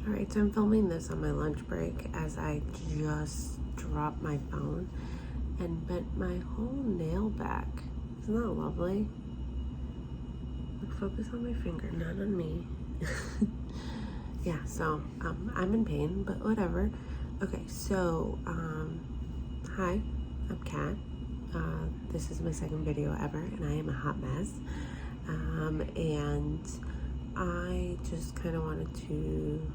Alright, so I'm filming this on my lunch break as I just dropped my phone and bent my whole nail back. Isn't that lovely? Like, focus on my finger, not on me. Yeah, so I'm in pain, but whatever. Okay, so hi, I'm Kat. This is my second video ever, and I am a hot mess. And I just kind of wanted to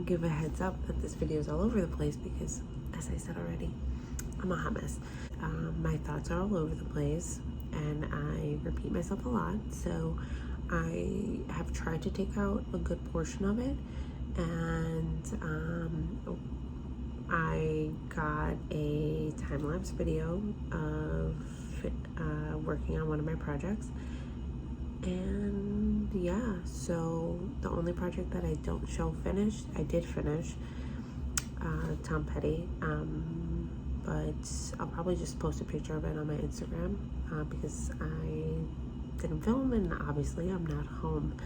give a heads up that this video is all over the place because, as I said already, I'm a hot mess. My thoughts are all over the place and I repeat myself a lot, so I have tried to take out a good portion of it, and I got a time-lapse video of working on one of my projects. And yeah, so the only project that I don't show finished, I did finish, Tom Petty, but I'll probably just post a picture of it on my Instagram, because I didn't film and obviously I'm not home.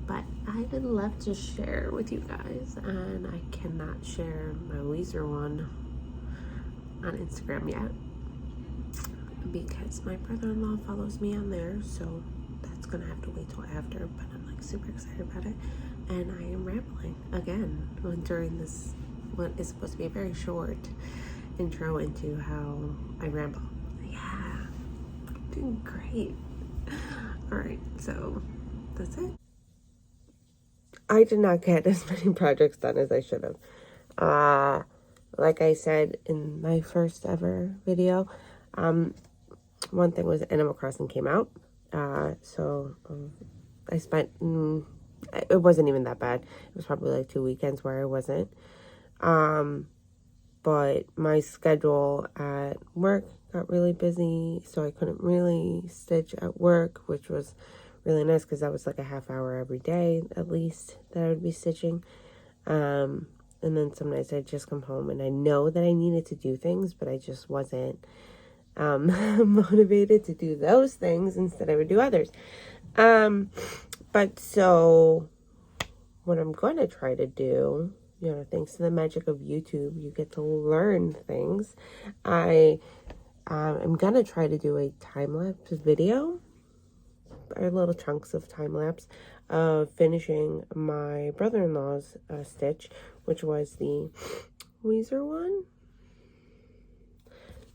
But I had left to share with you guys, and I cannot share my Weezer one on Instagram yet because my brother-in-law follows me on there, so that's gonna have to wait till after. But I'm like super excited about it, and I am rambling again during this what is supposed to be a very short intro into how I ramble. Yeah, doing great. All right, so that's it. I did not get as many projects done as I should have. Like I said in my first ever video, one thing was Animal Crossing came out. So I spent, it wasn't even that bad. It was probably like 2 weekends where I wasn't. But my schedule at work got really busy, so I couldn't really stitch at work, which was really nice because that was like a half hour every day at least that I would be stitching. And then some nights I'd just come home and I know that I needed to do things, but I just wasn't motivated to do those things. Instead I would do others. But so what I'm going to try to do, you know, thanks to the magic of YouTube, you get to learn things. I'm going to try to do a time-lapse video, or little chunks of time-lapse of finishing my brother-in-law's stitch, which was the Weezer one.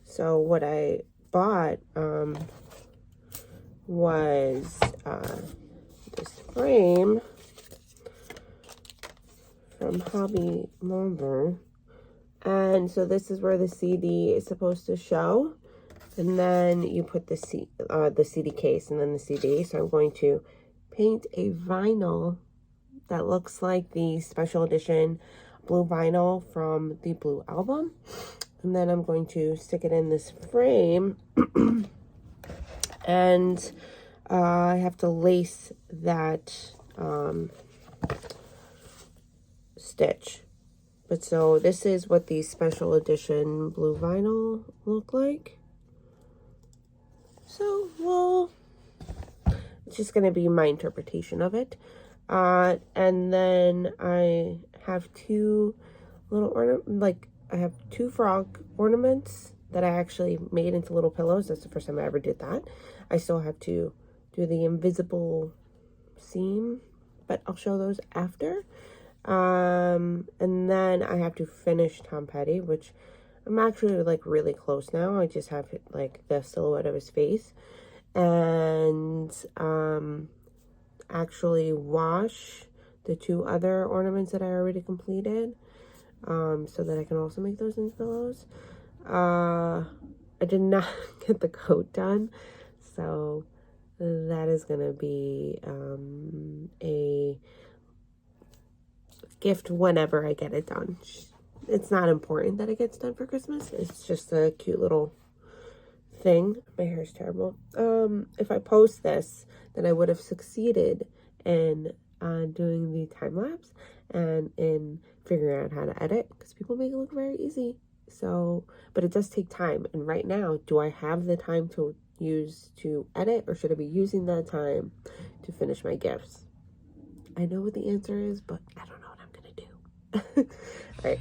So what I bought was this frame from Hobby Lobby, and so this is where the CD is supposed to show, and then you put the CD case and then the CD. So I'm going to paint a vinyl that looks like the special edition blue vinyl from the Blue album, and then I'm going to stick it in this frame and I have to lace that stitch. But so this is what the special edition blue vinyl look like. So, well, it's just going to be my interpretation of it. And then I have two little I have two frog ornaments that I actually made into little pillows. That's the first time I ever did that. I still have to do the invisible seam, but I'll show those after. And then I have to finish Tom Petty, which I'm actually like really close now. I just have like the silhouette of his face, and actually wash the two other ornaments that I already completed, so that I can also make those into pillows. I did not get the coat done, so that is gonna be a gift whenever I get it done. It's not important that it gets done for Christmas. It's just a cute little thing. My hair is terrible. If I post this, then I would have succeeded in doing the time lapse and in figuring out how to edit, because people make it look very easy. So, but it does take time. And right now, do I have the time to use to edit, or should I be using that time to finish my gifts? I know what the answer is, but I don't know what I'm gonna All right.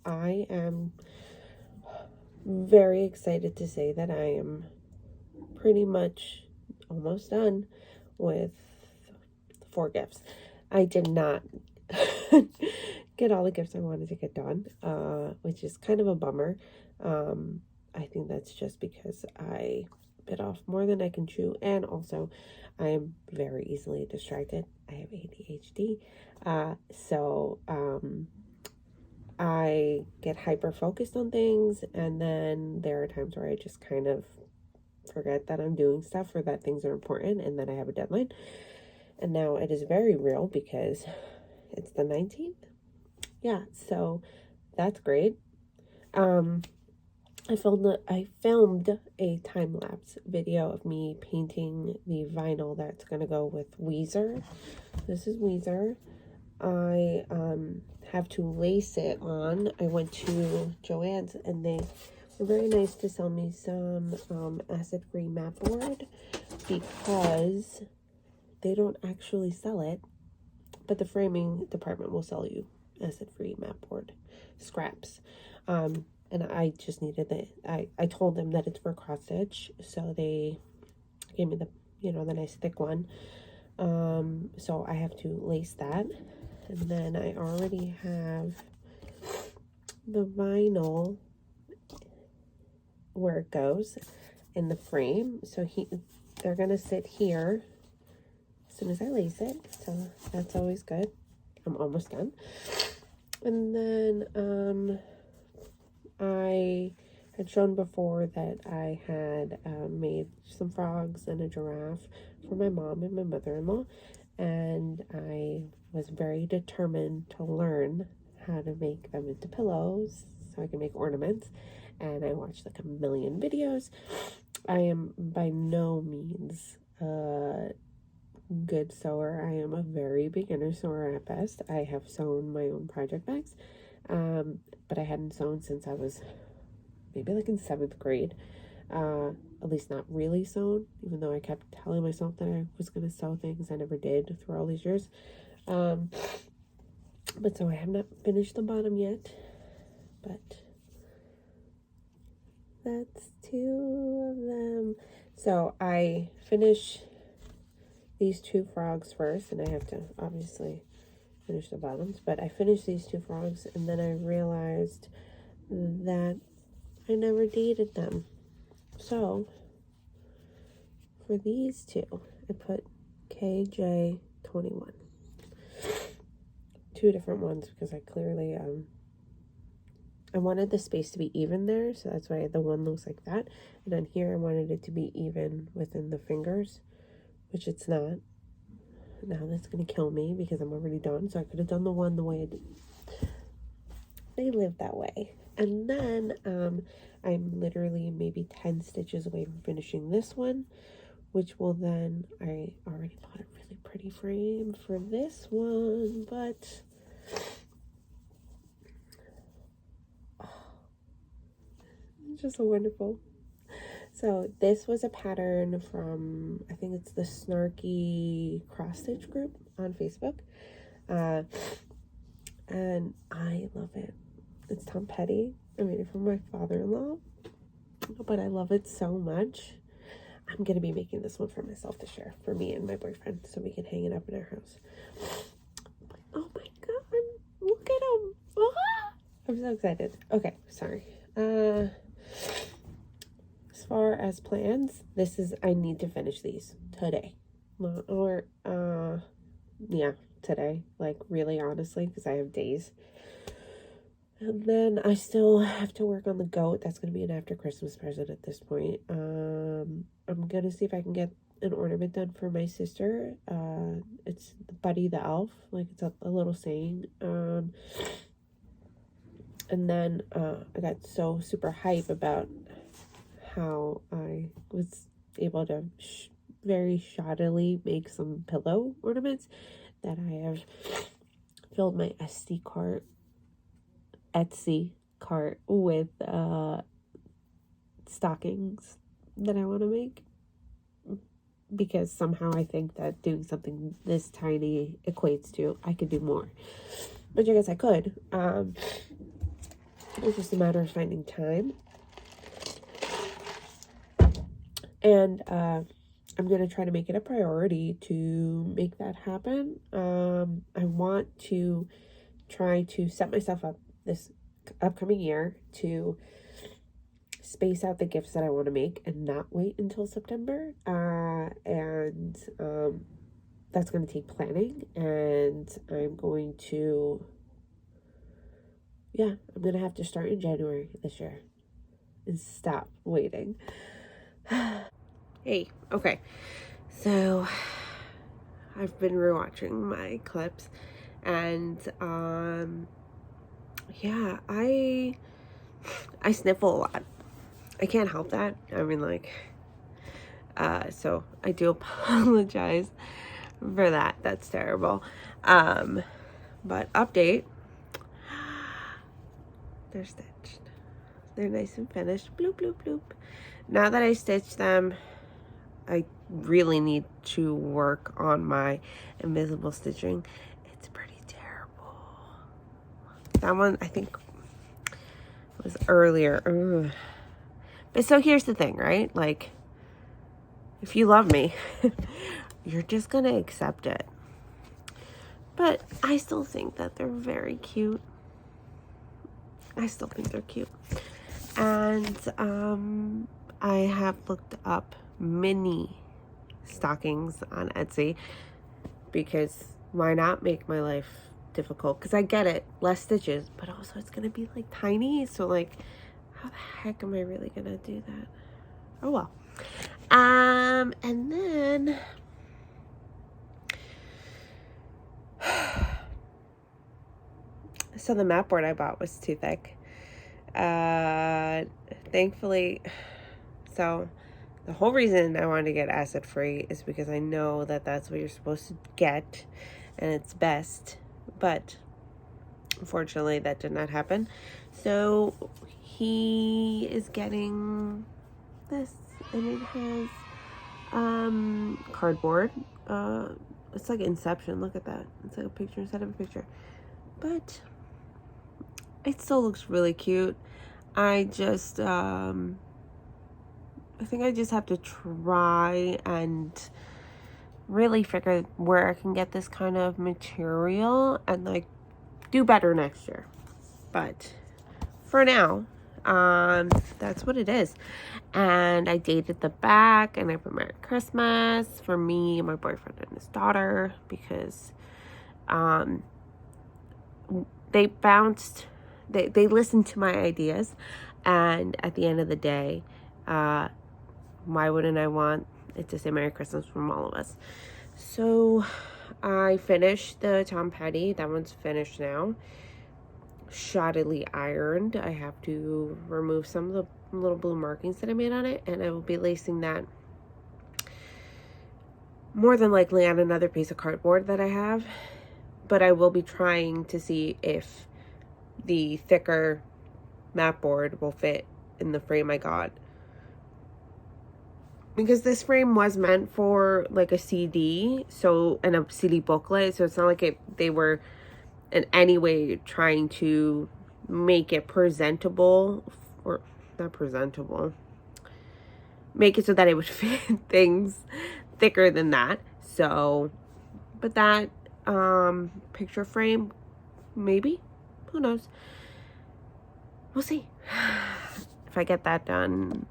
I am very excited to say that I am pretty much almost done with 4 gifts. I did not get all the gifts I wanted to get done, which is kind of a bummer. I think that's just because I bit off more than I can chew, and also I am very easily distracted. I have ADHD, so I get hyper focused on things, and then there are times where I just kind of forget that I'm doing stuff or that things are important and that I have a deadline. And now it is very real because it's the 19th. Yeah, so that's great. I filmed a time-lapse video of me painting the vinyl that's going to go with Weezer. This is Weezer. I have to lace it on. I went to Joann's and they were very nice to sell me some acid-free mat board because they don't actually sell it, but the framing department will sell you acid-free mat board scraps. And I just needed I told them that it's for cross stitch, so they gave me the, the nice thick one. So I have to lace that. And then I already have the vinyl where it goes in the frame. So they're going to sit here as soon as I lace it. So that's always good. I'm almost done. And then I had shown before that I had made some frogs and a giraffe for my mom and my mother-in-law. And I was very determined to learn how to make them into pillows so I can make ornaments. And I watched like a million videos. I am by no means a good sewer. I am a very beginner sewer at best. I have sewn my own project bags, but I hadn't sewn since I was maybe like in 7th grade. At least not really sewn, even though I kept telling myself that I was going to sew things. I never did through all these years. But so I have not finished the bottom yet, but that's 2 of them. So I finish these 2 frogs first, and I have to obviously finish the bottoms, but I finished these 2 frogs, and then I realized that I never dated them. So for these 2, I put KJ21. two different ones because I clearly, I wanted the space to be even there, so that's why the one looks like that. And then here I wanted it to be even within the fingers, which it's not. Now that's going to kill me because I'm already done, so I could have done the one the way I did. They live that way. And then I'm literally maybe 10 stitches away from finishing this one, which will then, I already bought a really pretty frame for this one, but it's just so wonderful. So this was a pattern from, I think it's the Snarky Cross Stitch group on Facebook. And I love it. It's Tom Petty. I made it for my father-in-law, but I love it so much. I'm going to be making this one for myself to share, for me and my boyfriend, so we can hang it up in our house. Oh my god, look at him. Ah! I'm so excited. Okay, sorry. As far as plans, I need to finish these today. Or, yeah, today. Like, really, honestly, because I have days. And then I still have to work on the goat. That's going to be an after Christmas present at this point. I'm going to see if I can get an ornament done for my sister. It's Buddy the Elf. Like, it's a little saying. And then I got so super hype about how I was able to very shoddily make some pillow ornaments that I have filled my Etsy cart with stockings that I want to make, because somehow I think that doing something this tiny equates to I could do more, which I guess I could. It's just a matter of finding time. And I'm going to try to make it a priority to make that happen. I want to try to set myself up this upcoming year to space out the gifts that I want to make and not wait until September. And that's going to take planning. And I'm going to have to start in January this year and stop waiting. Hey, okay, so I've been rewatching my clips, and yeah, I sniffle a lot. I can't help that. I mean, like, so I do apologize for that. That's terrible. But update, they're stitched. They're nice and finished. Bloop, bloop, bloop. Now that I stitched them, I really need to work on my invisible stitching. It's pretty terrible. That one, I think, was earlier. Ugh. But so here's the thing, right? Like, if you love me, you're just gonna accept it. But I still think that they're very cute. I still think they're cute. And I have looked up mini stockings on Etsy, because why not make my life difficult? Because I get it, less stitches, but also it's gonna be like tiny, so like how the heck am I really gonna do that? Oh well. And then so the mat board I bought was too thick. Thankfully, so the whole reason I wanted to get acid free is because I know that that's what you're supposed to get and it's best, but unfortunately that did not happen. So he is getting this, and it has cardboard. It's like Inception. Look at that. It's like a picture instead of a picture, but it still looks really cute. I just I think I just have to try and really figure where I can get this kind of material and like do better next year. But for now, that's what it is. And I dated the back, and I put Merry Christmas for me, my boyfriend, and his daughter, because they listened to my ideas, and at the end of the day, why wouldn't I want it to say Merry Christmas from all of us? So I finished the Tom Petty. That one's finished now. Shoddily ironed. I have to remove some of the little blue markings that I made on it, and I will be lacing that more than likely on another piece of cardboard that I have. But I will be trying to see if the thicker mat board will fit in the frame I got. Because this frame was meant for like a CD, and a CD booklet, so it's not like they were in any way trying to make it presentable, or not presentable, make it so that it would fit things thicker than that. So, but that picture frame, maybe, who knows, we'll see. If I get that done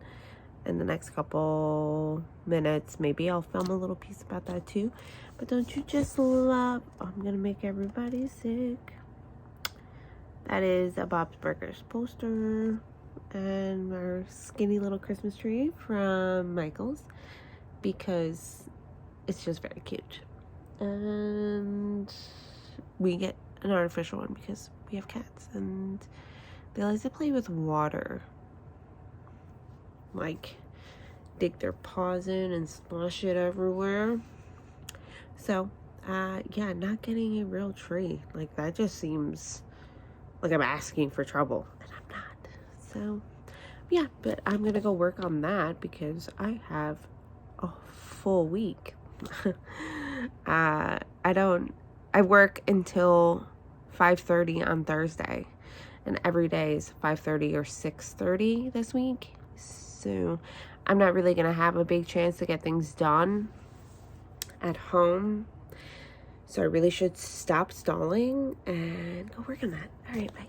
in the next couple minutes, maybe I'll film a little piece about that too. But don't you just love, I'm gonna make everybody sick. That is a Bob's Burgers poster and our skinny little Christmas tree from Michael's, because it's just very cute. And we get an artificial one because we have cats and they like to play with water, like dig their paws in and splash it everywhere. So yeah, not getting a real tree, like that just seems like I'm asking for trouble, and I'm not. So yeah, but I'm gonna go work on that because I have a full week. I work until 5:30 on Thursday, and every day is 5:30 or 6:30 this week. So I'm not really gonna have a big chance to get things done at home. So I really should stop stalling and go work on that. All right, bye.